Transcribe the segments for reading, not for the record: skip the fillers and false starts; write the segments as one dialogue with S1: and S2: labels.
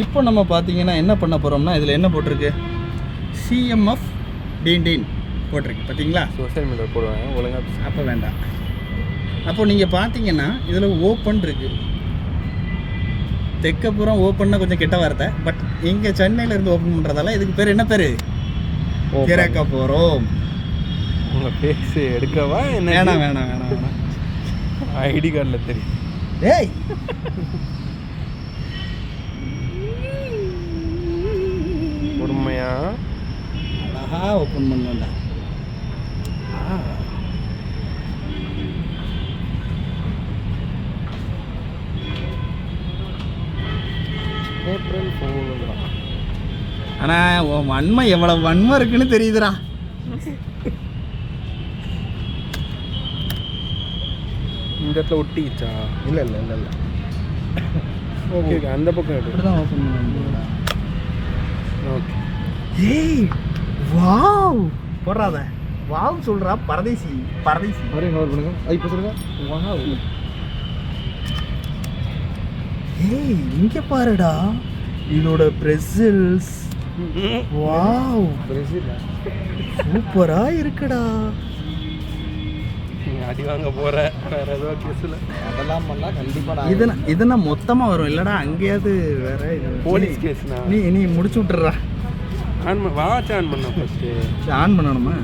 S1: இப்போ நம்ம பார்த்தீங்கன்னா என்ன பண்ண போகிறோம்னா இதில் என்ன போட்டிருக்கு, சிஎம்எஃப் டீன் போட்டிருக்கு பார்த்தீங்களா.
S2: சோஷியல் மீடியா போடுவாங்க ஒழுங்காக.
S1: அப்போ வேண்டாம். அப்போ நீங்கள் பார்த்தீங்கன்னா இதில் ஓப்பன் இருக்குது. தெற்கப்புறம் ஓப்பன்னா கொஞ்சம் கெட்ட வார்த்தை, பட் இங்கே சென்னையில் இருந்து ஓப்பன் பண்ணுறதால இதுக்கு பேர் என்ன பேர், திறக்க போகிறோம்.
S2: உங்கள் பேஸ் எடுக்கவா என்ன?
S1: வேணாம் வேணாம் வேணாம் வேணாம்.
S2: ஐடி கார்டில் தெரியும்.
S1: டேய்
S2: பொறுமையா
S1: அழகா ஓப்பன் பண்ணோம்டா.
S2: April fool.
S1: ஆனால் உன் வன்மை எவ்வளோ வன்மை இருக்குன்னு தெரியுதுடா.
S2: இந்த இடத்துல ஒட்டிச்சா? இல்லை இல்லை இல்லை இல்லை. ஓகே ஓகே, அந்த பக்கம் எடு.
S1: இப்படி தான் ஓப்பன் பண்ணுடா.
S2: ஓகே.
S1: ஏய் வாவ் போடுறாத, வாவ் சொல்கிறா. பரதேசி பரதேசி.
S2: அவரே கவர் பண்ணுங்க. இப்போ சொல்லுங்க. வாவ்.
S1: ஏய் இங்கே பாருடா, இதோட பிரசில்ஸ். வாவ்
S2: பிரேசில்
S1: சூப்பரா இருக்குடா.
S2: நீங்கள் அடி வாங்க போகிற வேறு ஏதோ கேஸில் அதெல்லாம் பண்ணால் கண்டிப்பாக
S1: இதுனா மொத்தமாக வரும் இல்லைடா, அங்கேயாவது வேற இது
S2: போலீஸ் கேஸ்னா.
S1: நீ முடிச்சு விட்டுறா.
S2: ஆன் வாட்ச் ஆன் பண்ண ஃபஸ்ட்டு.
S1: ஆன் பண்ணணுமா?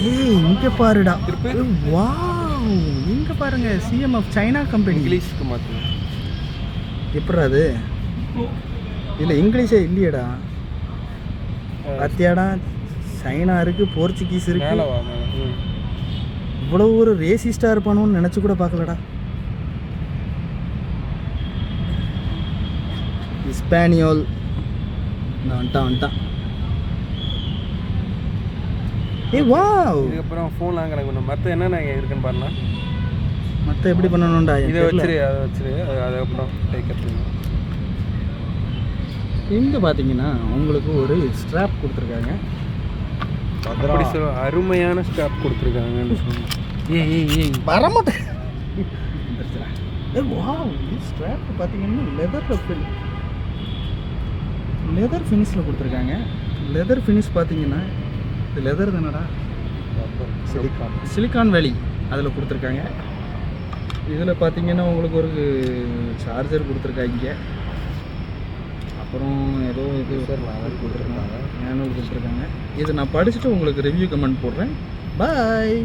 S1: ஏய் இங்கே பாருடா. வாவ் இங்கே பாருங்க, சிஎம்எஃப் சைனா கம்பெனி.
S2: இங்கிலீஷ்க்கு மாற்றுங்க.
S1: எப்படா அது? இல்லை இங்கிலீஷே இல்லையடா. பாத்தியாடா, சைனா இருக்குது, போர்ச்சுகீஸ்
S2: மேலே
S1: இருக்குது.
S2: வா மேலே.
S1: இவ்வளோ ஒரு ரேசிஸ்டாக இருப்பானோன்னு நினச்சி கூட பார்க்கலடா. இஸ்பானியோல் வந்துட்டான். ஏய் வாவ்.
S2: இதுக்கப்புறம் ஃபோன் வாங்குறாங்க. மற்ற என்னென்ன இருக்குன்னு பாருங்க.
S1: மற்ற எப்படி பண்ணணும்டா?
S2: இதை வச்சிரு, அதை வச்சிரு. அதுக்கப்புறம் டேக்கப்.
S1: இங்கே பார்த்தீங்கன்னா உங்களுக்கு ஒரு ஸ்ட்ராப் கொடுத்துருக்காங்க.
S2: அப்படி சொல்ல அருமையான ஸ்டாப் கொடுத்துருக்காங்கன்னு சொன்னேன். ஏய்
S1: வரமாட்டேன். ஏய் வாவ், ஸ்ட்ராப் பார்த்தீங்கன்னா லெதர் ஃபினிஷில் கொடுத்துருக்காங்க. லெதர் ஃபினிஷ் பார்த்தீங்கன்னா இது லெதர் தானடா, சிலிக்கான் வேலி அதில் கொடுத்துருக்காங்க. இதில் பார்த்தீங்கன்னா உங்களுக்கு ஒரு சார்ஜர் கொடுத்துருக்காங்க. அப்புறம் ஏதோ இது கொடுத்துருக்காங்க, மேனுவல் கொடுத்துருக்காங்க. இதை நான் படிச்சுட்டு உங்களுக்கு ரிவ்யூ கமெண்ட் போடுறேன். பாய்.